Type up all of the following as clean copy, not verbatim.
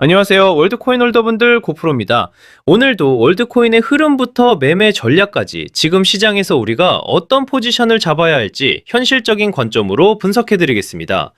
안녕하세요. 월드코인 홀더분들 고프로입니다. 오늘도 월드코인의 흐름부터 매매 전략까지 지금 시장에서 우리가 어떤 포지션을 잡아야 할지 현실적인 관점으로 분석해드리겠습니다.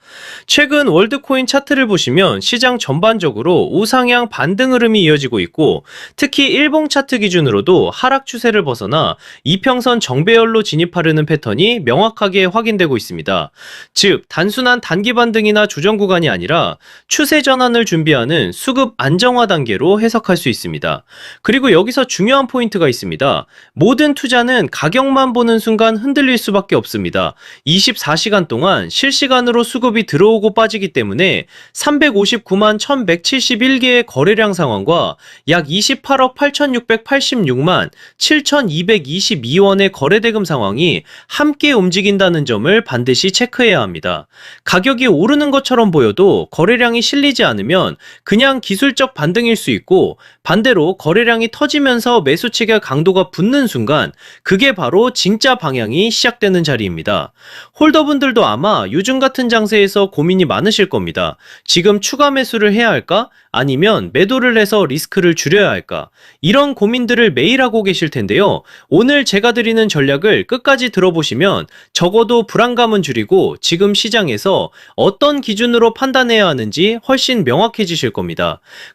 최근 월드코인 차트를 보시면 시장 전반적으로 우상향 반등 흐름이 이어지고 있고, 특히 일봉 차트 기준으로도 하락 추세를 벗어나 이평선 정배열로 진입하려는 패턴이 명확하게 확인되고 있습니다. 즉, 단순한 단기 반등이나 조정 구간이 아니라 추세 전환을 준비하는 수급 안정화 단계로 해석할 수 있습니다. 그리고 여기서 중요한 포인트가 있습니다. 모든 투자는 가격만 보는 순간 흔들릴 수밖에 없습니다. 24시간 동안 실시간으로 수급이 들어오고 빠지기 때문에 359만 1171개의 거래량 상황과 약 28억 8686만 7222원의 거래대금 상황이 함께 움직인다는 점을 반드시 체크해야 합니다. 가격이 오르는 것처럼 보여도 거래량이 실리지 않으면 그냥 기술적 반등일 수 있고, 반대로 거래량이 터지면서 매수 측의 강도가 붙는 순간 그게 바로 진짜 방향이 시작되는 자리입니다. 홀더분들도 아마 요즘 같은 장세에서 고민이 많으실 겁니다. 지금 추가 매수를 해야 할까? 아니면 매도를 해서 리스크를 줄여야 할까? 이런 고민들을 매일 하고 계실 텐데요. 오늘 제가 드리는 전략을 끝까지 들어보시면 적어도 불안감은 줄이고 지금 시장에서 어떤 기준으로 판단해야 하는지 훨씬 명확해지실 겁니다.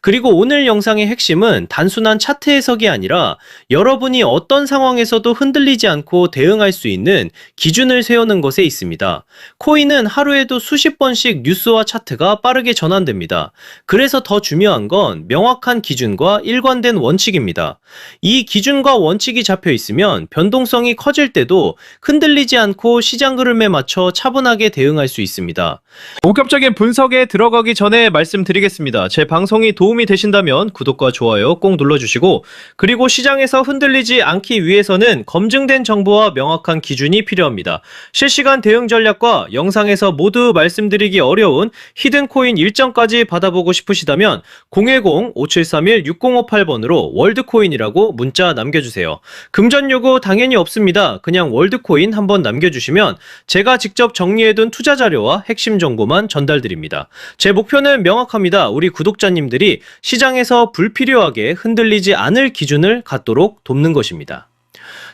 그리고 오늘 영상의 핵심은 단순한 차트 해석이 아니라 여러분이 어떤 상황에서도 흔들리지 않고 대응할 수 있는 기준을 세우는 것에 있습니다. 코인은 하루에도 수십 번씩 뉴스와 차트가 빠르게 전환됩니다. 그래서 더 중요한 건 명확한 기준과 일관된 원칙입니다. 이 기준과 원칙이 잡혀 있으면 변동성이 커질 때도 흔들리지 않고 시장 흐름에 맞춰 차분하게 대응할 수 있습니다. 본격적인 분석에 들어가기 전에 말씀드리겠습니다. 제 방송이 도움이 되신다면 구독과 좋아요 꼭 눌러주시고, 그리고 시장에서 흔들리지 않기 위해서는 검증된 정보와 명확한 기준이 필요합니다. 실시간 대응 전략과 영상에서 모두 말씀드리기 어려운 히든코인 일정까지 받아보고 싶으시다면 010-5731-6058번으로 월드코인이라고 문자 남겨주세요. 금전 요구 당연히 없습니다. 그냥 월드코인 한번 남겨주시면 제가 직접 정리해둔 투자 자료와 핵심 정보만 전달드립니다. 제 목표는 명확합니다. 우리 구독자님들이 시장에서 불필요하게 흔들리지 않을 기준을 갖도록 돕는 것입니다.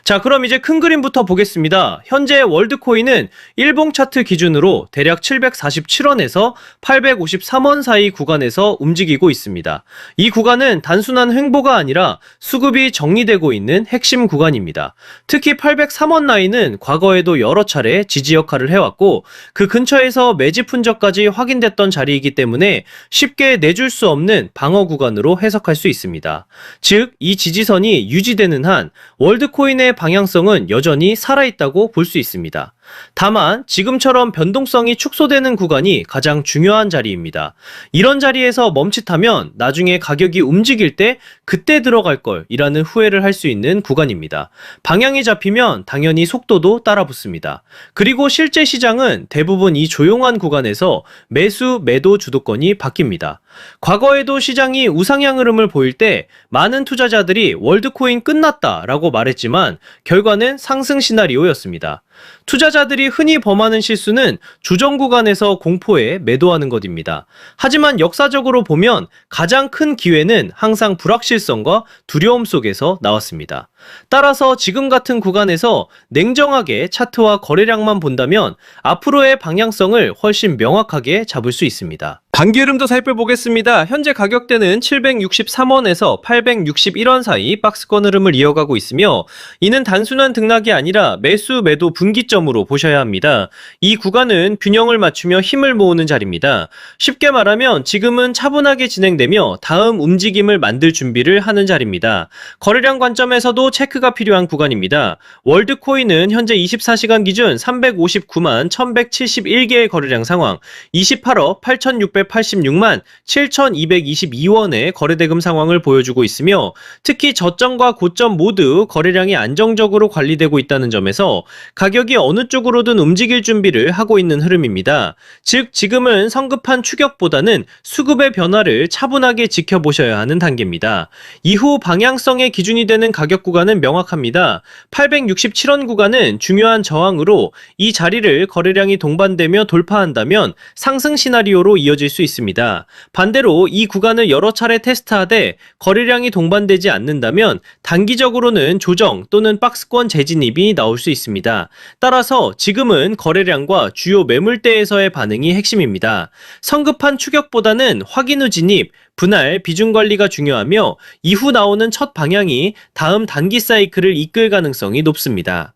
자, 그럼 이제 큰 그림부터 보겠습니다. 현재 월드코인은 일봉 차트 기준으로 대략 747원에서 853원 사이 구간에서 움직이고 있습니다. 이 구간은 단순한 횡보가 아니라 수급이 정리되고 있는 핵심 구간입니다. 특히 803원 라인은 과거에도 여러 차례 지지 역할을 해왔고, 그 근처에서 매집 흔적까지 확인됐던 자리이기 때문에 쉽게 내줄 수 없는 방어 구간으로 해석할 수 있습니다. 즉, 이 지지선이 유지되는 한 월드코인의 방향성은 여전히 살아있다고 볼 수 있습니다. 다만 지금처럼 변동성이 축소되는 구간이 가장 중요한 자리입니다. 이런 자리에서 멈칫하면 나중에 가격이 움직일 때 그때 들어갈 걸 이라는 후회를 할 수 있는 구간입니다. 방향이 잡히면 당연히 속도도 따라 붙습니다. 그리고 실제 시장은 대부분 이 조용한 구간에서 매수, 매도 주도권이 바뀝니다. 과거에도 시장이 우상향 흐름을 보일 때 많은 투자자들이 월드코인 끝났다라고 말했지만 결과는 상승 시나리오였습니다. 투자자들이 흔히 범하는 실수는 조정 구간에서 공포에 매도하는 것입니다. 하지만 역사적으로 보면 가장 큰 기회는 항상 불확실성과 두려움 속에서 나왔습니다. 따라서 지금 같은 구간에서 냉정하게 차트와 거래량만 본다면 앞으로의 방향성을 훨씬 명확하게 잡을 수 있습니다. 단기 흐름도 살펴보겠습니다. 현재 가격대는 763원에서 861원 사이 박스권 흐름을 이어가고 있으며, 이는 단순한 등락이 아니라 매수 매도 분기점으로 보셔야 합니다. 이 구간은 균형을 맞추며 힘을 모으는 자리입니다. 쉽게 말하면 지금은 차분하게 진행되며 다음 움직임을 만들 준비를 하는 자리입니다. 거래량 관점에서도 체크가 필요한 구간입니다. 월드코인은 현재 24시간 기준 359만 1171개의 거래량 상황, 28억 8686만 7222원의 거래대금 상황을 보여주고 있으며, 특히 저점과 고점 모두 거래량이 안정적으로 관리되고 있다는 점에서 가격이 어느 쪽으로든 움직일 준비를 하고 있는 흐름입니다. 즉, 지금은 성급한 추격보다는 수급의 변화를 차분하게 지켜보셔야 하는 단계입니다. 이후 방향성의 기준이 되는 가격 구간 구간은 명확합니다. 867원 구간은 중요한 저항으로 이 자리를 거래량이 동반되며 돌파한다면 상승 시나리오로 이어질 수 있습니다. 반대로 이 구간을 여러 차례 테스트하되 거래량이 동반되지 않는다면 단기적으로는 조정 또는 박스권 재진입이 나올 수 있습니다. 따라서 지금은 거래량과 주요 매물대에서의 반응이 핵심입니다. 성급한 추격보다는 확인 후 진입, 분할, 비중 관리가 중요하며 이후 나오는 첫 방향이 다음 단기 사이클을 이끌 가능성이 높습니다.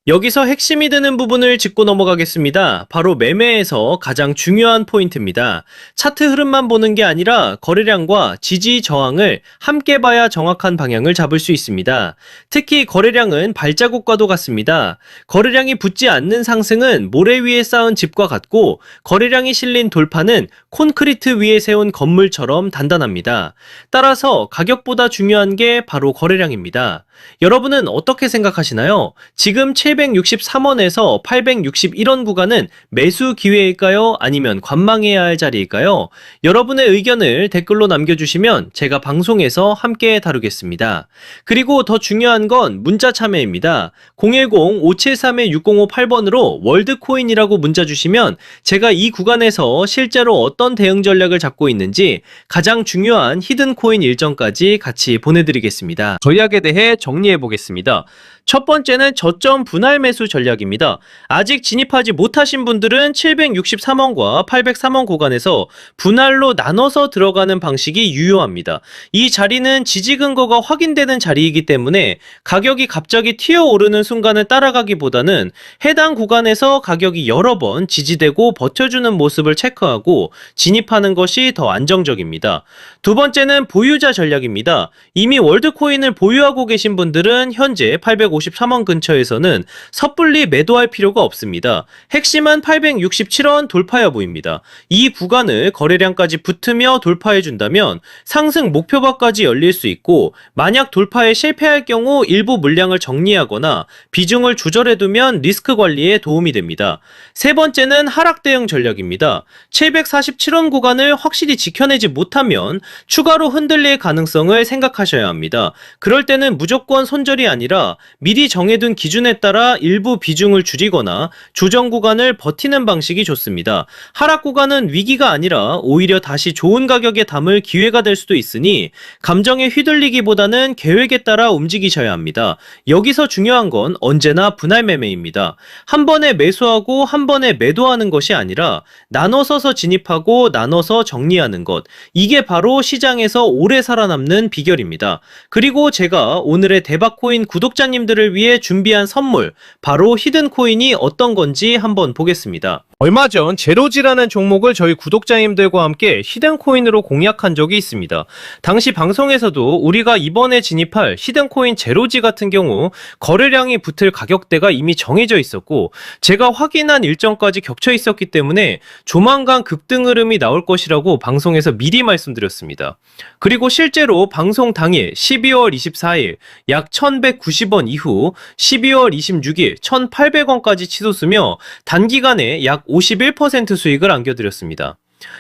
여기서 핵심이 되는 부분을 짚고 넘어가겠습니다. 바로 매매에서 가장 중요한 포인트입니다. 차트 흐름만 보는 게 아니라 거래량과 지지 저항을 함께 봐야 정확한 방향을 잡을 수 있습니다. 특히 거래량은 발자국과도 같습니다. 거래량이 붙지 않는 상승은 모래 위에 쌓은 집과 같고 거래량이 실린 돌파는 콘크리트 위에 세운 건물처럼 단단합니다. 따라서 가격보다 중요한 게 바로 거래량입니다. 여러분은 어떻게 생각하시나요? 지금 763원에서 861원 구간은 매수 기회일까요? 아니면 관망해야 할 자리일까요? 여러분의 의견을 댓글로 남겨주시면 제가 방송에서 함께 다루겠습니다. 그리고 더 중요한 건 문자 참여입니다. 010-573-6058번으로 월드코인이라고 문자 주시면 제가 이 구간에서 실제로 어떤 대응 전략을 잡고 있는지 가장 중요한 히든코인 일정까지 같이 보내드리겠습니다. 전략에 대해 정리해 보겠습니다. 첫 번째는 저점 분할 매수 전략입니다. 아직 진입하지 못하신 분들은 763원과 803원 구간에서 분할로 나눠서 들어가는 방식이 유효합니다. 이 자리는 지지 근거가 확인되는 자리이기 때문에 가격이 갑자기 튀어오르는 순간을 따라가기보다는 해당 구간에서 가격이 여러 번 지지되고 버텨주는 모습을 체크하고 진입하는 것이 더 안정적입니다. 두 번째는 보유자 전략입니다. 이미 월드코인을 보유하고 계신 분들은 현재 853원 근처에서는 섣불리 매도할 필요가 없습니다. 핵심은 867원 돌파 여부입니다. 이 구간을 거래량까지 붙으며 돌파해준다면 상승 목표가까지 열릴 수 있고 만약 돌파에 실패할 경우 일부 물량을 정리하거나 비중을 조절해두면 리스크 관리에 도움이 됩니다. 세 번째는 하락 대응 전략입니다. 747원 구간을 확실히 지켜내지 못하면 추가로 흔들릴 가능성을 생각하셔야 합니다. 그럴 때는 무조건 손절이 아니라 미리 정해둔 기준에 따라 일부 비중을 줄이거나 조정 구간을 버티는 방식이 좋습니다. 하락 구간은 위기가 아니라 오히려 다시 좋은 가격에 담을 기회가 될 수도 있으니 감정에 휘둘리기보다는 계획에 따라 움직이셔야 합니다. 여기서 중요한 건 언제나 분할 매매입니다. 한 번에 매수하고 한 번에 매도하는 것이 아니라 나눠서서 진입하고 나눠서 정리하는 것. 이게 바로 시장에서 오래 살아남는 비결입니다. 그리고 제가 오늘의 대박코인 구독자님들을 위해 준비한 선물, 바로 히든코인이 어떤 건지 한번 보겠습니다. 얼마 전 제로지라는 종목을 저희 구독자님들과 함께 히든코인으로 공략한 적이 있습니다. 당시 방송에서도 우리가 이번에 진입할 히든코인 제로지 같은 경우 거래량이 붙을 가격대가 이미 정해져 있었고 제가 확인한 일정까지 겹쳐 있었기 때문에 조만간 급등 흐름이 나올 것이라고 방송에서 미리 말씀드렸습니다. 그리고 실제로 방송 당일 12월 24일 약 1190원 이후 12월 26일 1800원까지 치솟으며 단기간에 약 51% 수익을 안겨드렸습니다.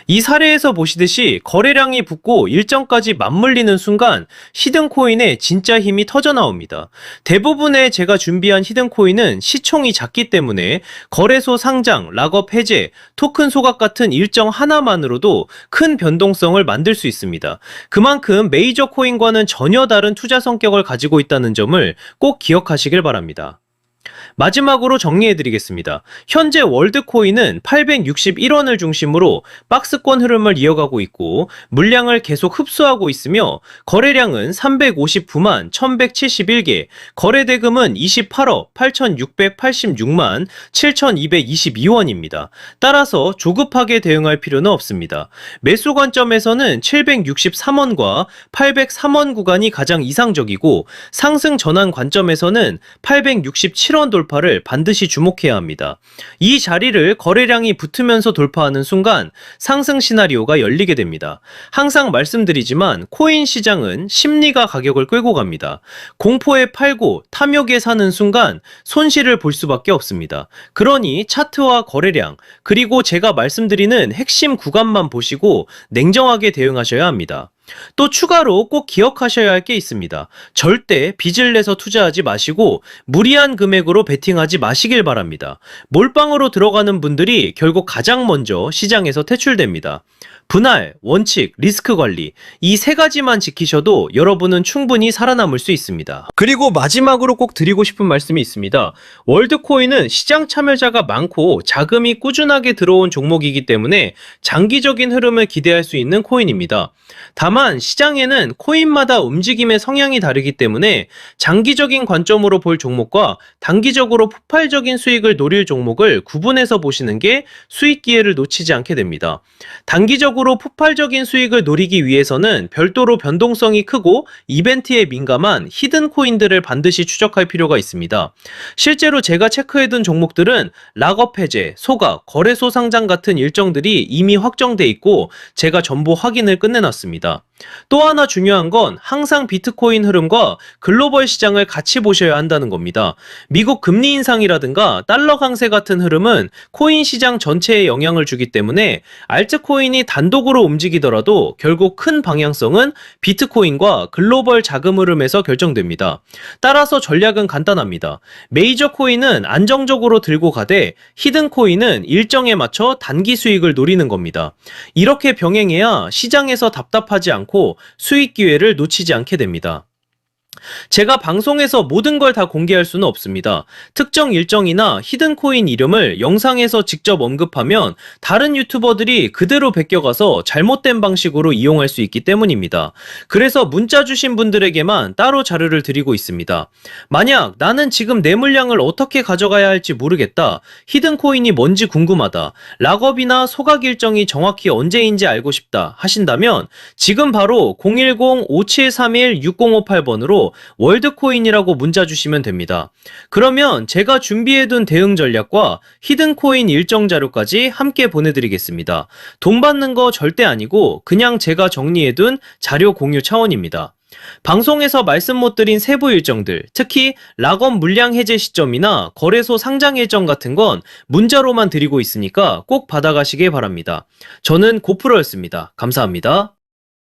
이 사례에서 보시듯이 거래량이 붙고 일정까지 맞물리는 순간 히든코인의 진짜 힘이 터져나옵니다. 대부분의 제가 준비한 히든코인은 시총이 작기 때문에 거래소 상장, 락업 해제, 토큰 소각 같은 일정 하나만으로도 큰 변동성을 만들 수 있습니다. 그만큼 메이저 코인과는 전혀 다른 투자 성격을 가지고 있다는 점을 꼭 기억하시길 바랍니다. 마지막으로 정리해드리겠습니다. 현재 월드코인은 861원을 중심으로 박스권 흐름을 이어가고 있고 물량을 계속 흡수하고 있으며 거래량은 359만 1171개, 거래대금은 28억 8686만 7222원입니다. 따라서 조급하게 대응할 필요는 없습니다. 매수 관점에서는 763원과 803원 구간이 가장 이상적이고 상승 전환 관점에서는 867원 돌파를 반드시 주목해야 합니다. 이 자리를 거래량이 붙으면서 돌파하는 순간 상승 시나리오가 열리게 됩니다. 항상 말씀드리지만 코인 시장은 심리가 가격을 끌고 갑니다. 공포에 팔고 탐욕에 사는 순간 손실을 볼 수밖에 없습니다. 그러니 차트와 거래량 그리고 제가 말씀드리는 핵심 구간만 보시고 냉정하게 대응하셔야 합니다. 또 추가로 꼭 기억하셔야 할 게 있습니다. 절대 빚을 내서 투자하지 마시고 무리한 금액으로 베팅하지 마시길 바랍니다. 몰빵으로 들어가는 분들이 결국 가장 먼저 시장에서 퇴출됩니다. 분할, 원칙, 리스크 관리 이 세 가지만 지키셔도 여러분은 충분히 살아남을 수 있습니다. 그리고 마지막으로 꼭 드리고 싶은 말씀이 있습니다. 월드코인은 시장 참여자가 많고 자금이 꾸준하게 들어온 종목이기 때문에 장기적인 흐름을 기대할 수 있는 코인입니다. 다만 시장에는 코인마다 움직임의 성향이 다르기 때문에 장기적인 관점으로 볼 종목과 단기적으로 폭발적인 수익을 노릴 종목을 구분해서 보시는 게 수익 기회를 놓치지 않게 됩니다. 단기적으로 폭발적인 수익을 노리기 위해서는 별도로 변동성이 크고 이벤트에 민감한 히든 코인들을 반드시 추적할 필요가 있습니다. 실제로 제가 체크해둔 종목들은 락업 해제, 소각, 거래소 상장 같은 일정들이 이미 확정돼 있고 제가 전부 확인을 끝내놨습니다. 또 하나 중요한 건 항상 비트코인 흐름과 글로벌 시장을 같이 보셔야 한다는 겁니다. 미국 금리 인상이라든가 달러 강세 같은 흐름은 코인 시장 전체에 영향을 주기 때문에 알트코인이 단독으로 움직이더라도 결국 큰 방향성은 비트코인과 글로벌 자금 흐름에서 결정됩니다. 따라서 전략은 간단합니다. 메이저 코인은 안정적으로 들고 가되 히든 코인은 일정에 맞춰 단기 수익을 노리는 겁니다. 이렇게 병행해야 시장에서 답답하지 않고 수익 기회를 놓치지 않게 됩니다. 제가 방송에서 모든 걸 다 공개할 수는 없습니다. 특정 일정이나 히든 코인 이름을 영상에서 직접 언급하면 다른 유튜버들이 그대로 베껴가서 잘못된 방식으로 이용할 수 있기 때문입니다. 그래서 문자 주신 분들에게만 따로 자료를 드리고 있습니다. 만약 나는 지금 내 물량을 어떻게 가져가야 할지 모르겠다. 히든 코인이 뭔지 궁금하다. 락업이나 소각 일정이 정확히 언제인지 알고 싶다 하신다면 지금 바로 010-5731-6058번으로 월드코인이라고 문자 주시면 됩니다. 그러면 제가 준비해둔 대응 전략과 히든코인 일정 자료까지 함께 보내드리겠습니다. 돈 받는 거 절대 아니고 그냥 제가 정리해둔 자료 공유 차원입니다. 방송에서 말씀 못 드린 세부 일정들, 특히 락업 물량 해제 시점이나 거래소 상장 일정 같은 건 문자로만 드리고 있으니까 꼭 받아가시길 바랍니다. 저는 고프로였습니다. 감사합니다.